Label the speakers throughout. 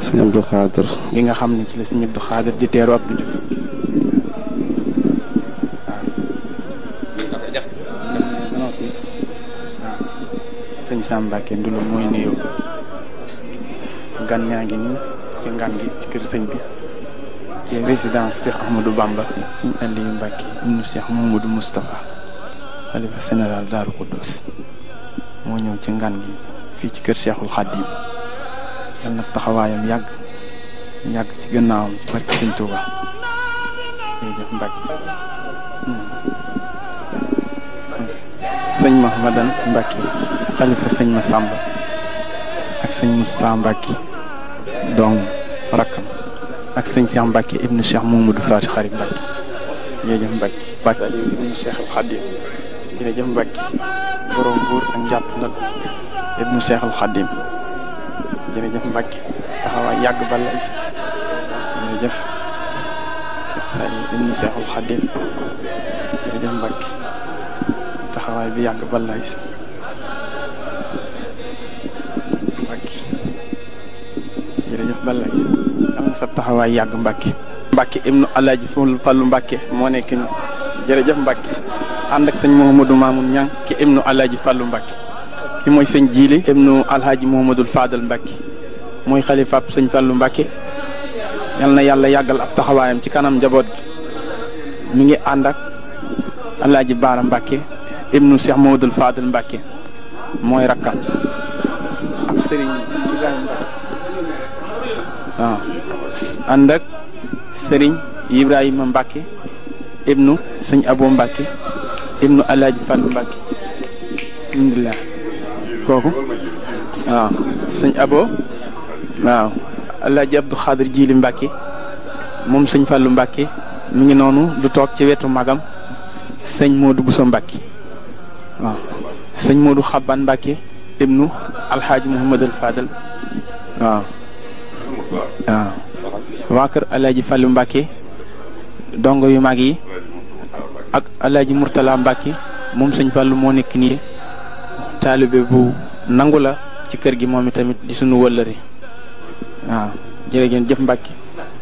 Speaker 1: sëñ Abdou Khadir
Speaker 2: gi nga xam ne ci la sëñ Abdou Khadir di teeru Abdou Diouf sëñ Sam Mbacke Ndoulo mooy nuyoo gan ñaa ngi nii ci ngan gi ci kër sëñ bi ci résidence Cheikh Ahmadou Bamba sëñ Aliou Mbacke ibnu Cheikh Mamadou Moustapha xalifa général Daaru Khoudoss moo ñëw ci ngan gi fii ci kër Cheikhul Khadim yal na taxawaayam yàgg ci gannaawam ci barke sëñ Touba jërëjëf Mbacke sëñ Mahmadan Mbacke xalifa sëñ Massamba ak sëñ Moussa Mbacke doom rakkam ak sëñ Cheikh Mbacke ibnu Cheikh Mamadou Fati Xarit Mbacke jërëjëf Mbacke Mbacke Aliou ibnu Cheikhul Khadim jërëjëf Mbacke borom buur ak njàpp ndal ibnu Cheikhul Khadim jërëjëf Mbacke taxawaay yàgg bala is jërëjëf Cheikh Sali ibnu Cheikhul Khadim jërëjëf Mbacke taxawaay bi yàgg bala is Mbacke jërëjëf bala is am na sa taxawaay yàgg Mbacke Mbacke ibnu Alaaji Fallu Mbacke moo nekk ni jërëjëf Mbacke ànd ak sëñ Mouhamadou Mamoun Niang ki ibnu Alaaji Fallu Mbacke ki mooy sëñ Jili ibnu Alhaji Mouhamadul Fadal Mbacke mooy xalifaab sëñ Fallu Mbacke yal na yàlla yàggal ab taxawaayam ci kanam njaboot gi mi ngi ànd ak Alaaji Baara Mbacke ibnu Cheikh Mouhamadul Fadal Mbacke mooy rakkam ak sëriñ Ibrahima Mbacke waaw ànd ak sëriñ Ibrahima Mbacke ibnu sëñ Abo Mbacke ibnu Alaaji Fallu Mbacke alhamdulilah kooku waaw sëñ Abo waaw Alaaji Abdou Khadir Jili Mbacke moom sëñ Fallu Mbacke mi ngi noonu du toog ci wetu magam sëñ Modou Bousso Mbacke waaw sëñ Modou Xaban Mbacke ibnu Alxaaji Mouhamadul Fadal waaw waaw waa kër Alaaji Fallu Mbacke dongo yu mag yi ak Alaaji Murtala Mbacke moom sëñ Fallu moo nekk nii taalibe bu nangu la ci kër gi moom itamit di sunu wëllëri waaw jërë ngeen jëf Mbacke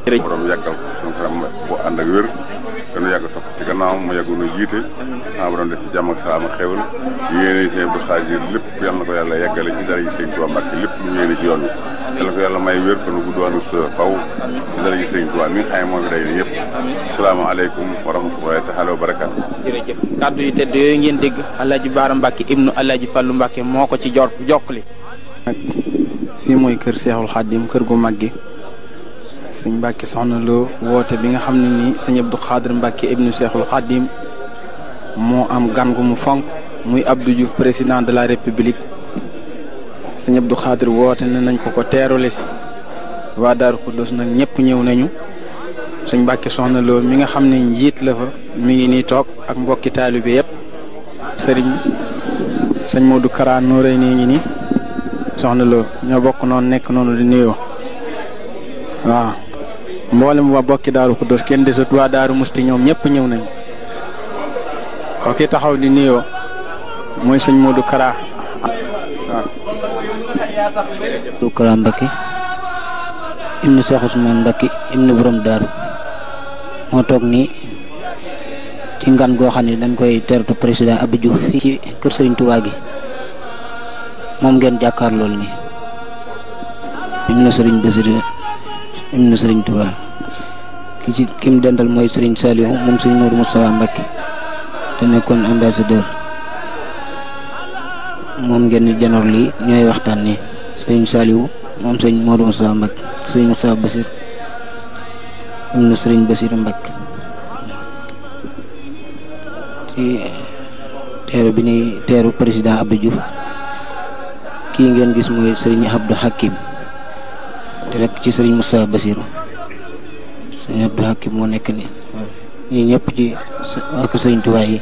Speaker 3: borom yàggal ko suñu xaram bu ànd ak wér dañu yàgg topp ci gannaawam mu yàggu nu jiite sama borom def ci jàmm ak salaam ak xewal yéene sëñ Abdou Khadir lépp yal na ko yàlla yàggale ci dara yi sëñ Touba Mbacke lépp lu yéene ci yoon wi yal na ko yàlla may wér fan gudd wàllu sa faw ci dara yi sëñ Touba mi nga xam ne moo fi day ni yëpp asalaamaaleykum wa rahmatullahi taala wa barakaatu
Speaker 2: jërëjëf kàddu yu tedd yooyu ngeen dégg Alaaji Baara Mbacke ibnu Alaaji Fallu Mbacke moo ko ci jokkali fii mooy kër Cheikhul Khadim kër gu mag gi sëñ Mbacke soxna loo woote bi nga xam ne nii sëñ Abdou Khadir Mbacke ibnu Cheikhul Khadim moo am gan gu mu fonk muy Abdou Diouf président de la république sëñ Abdou Khadir woote ne nañ ko teerule si waa Daaru Khoudoss nag ñëpp ñëw nañu sëñ Mbacke soxna loo mi nga xam ne njiit la fa mi ngi nii toog ak mbokki taalibe yëpp sëñ Modou Kara Nooré nii ngi nii soxna loo ñoo bokk noonu nekk noonu di nuyoo waaw mboolem waa bokki Daaru Khoudoss kenn desut waa Daaru Musti ñoom ñëpp ñëw nañu kooki taxaw di nuyoo mooy sëñ Modou Kara waaw.
Speaker 4: Modou Kara Mbacke ibnu Cheikh Ousmane Mbacke ibnu borom Daaru moo toog nii ci ngan goo xam ne dañ koy tertu président Abdou Diouf fii ci kër Serigne Touba gi moom ngeen jàkkaar lool nii ibnu Serigne Bassirou ibnu Serigne Touba ki mu dental mooy Serigne Saliou moom Serigne Modou Moustapha Mbacke te nekkoon ambassadeur moom ngeen di janoor lii ñooy waxtaan ni Serigne Saliou moom Serigne Modou Moustapha Mbacke Serigne Moustapha Bassirou ibnu Serigne Bassirou Mbacke ci teeru bi ni teeru président Abdou Diouf kii ngeen gis mooy Serigne Abdou Hakim te rek ci Serigne Moustapha Bassirou Serigne Abdou Hakim moo nekk ni ñii ñëpp ci waa ko Serigne Touba yi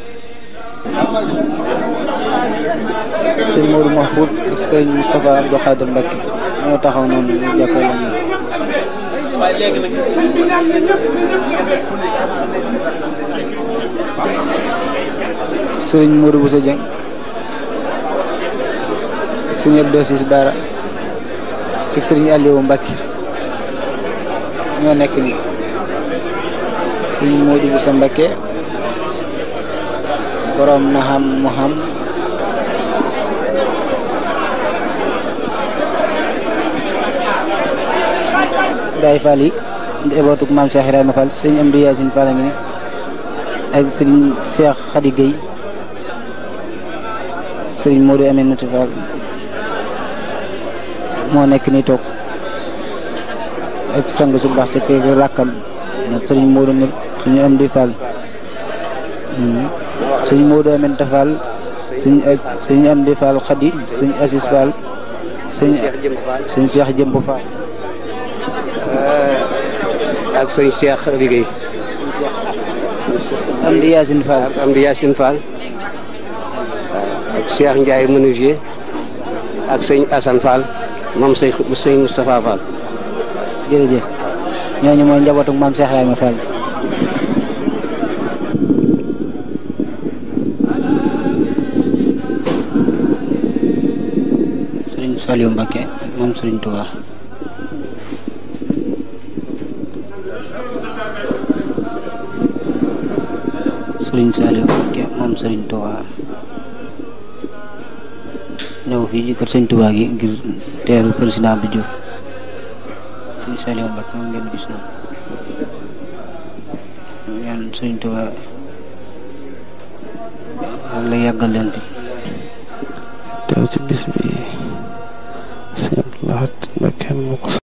Speaker 4: Serigne Modou Mahfouz ak Serigne Moustapha Abdou Khadir Mbacke ñoo taxaw noonu ñu jàkkaarloo moom Serigne Modou Bousso Dieng Serigne Abdou Assis Bara ak Serigne Aliou Mbacke ñoo nekk nii sëñ Modou Boussa Mbacké borom na xam mu xam Baye Fall yi njabootu maam Cheikh Ibrahima Fall sëñ Amdi Yacine Fall a ngi ni ak sëriñ Cheikh Khady Gueye sëriñ Modou Aminata Fall moo nekk ni toog ak sang su baax si kër rakkam sëriñ Modou suñu Amdi Fall sëñ Modou Aminata Fall sëñ Amdi Fall Khady sëñ Assis Fall sëñ Cheikh Jëmb Fall
Speaker 1: ak sëñ Cheikh Liggéey
Speaker 4: Amdi Yacine Fall
Speaker 1: ak Amdi Yacine Fall ak Cheikh Ndiaye menuisier ak sëñ Assane Fall moom sëñ Moustapha Fall.
Speaker 4: jërëjëf ñooñu mooy njabootu maam Cheikh Ibrahima Fall. Sëriñ Saliou Mbacké moom Sëriñ Touba. Sëriñ Saliou Mbacké moom Sëriñ Touba ñëw fii ci kër Sëriñ Touba gi ngir teeru président Abdou Diouf. Sëriñ Saliou Mbacké moom ngeen gis noonu ñaan Sëriñ Touba walla yàggal leen fi
Speaker 5: teew ci bis bi Sëriñ Abdou Lahad Mbacké moo ko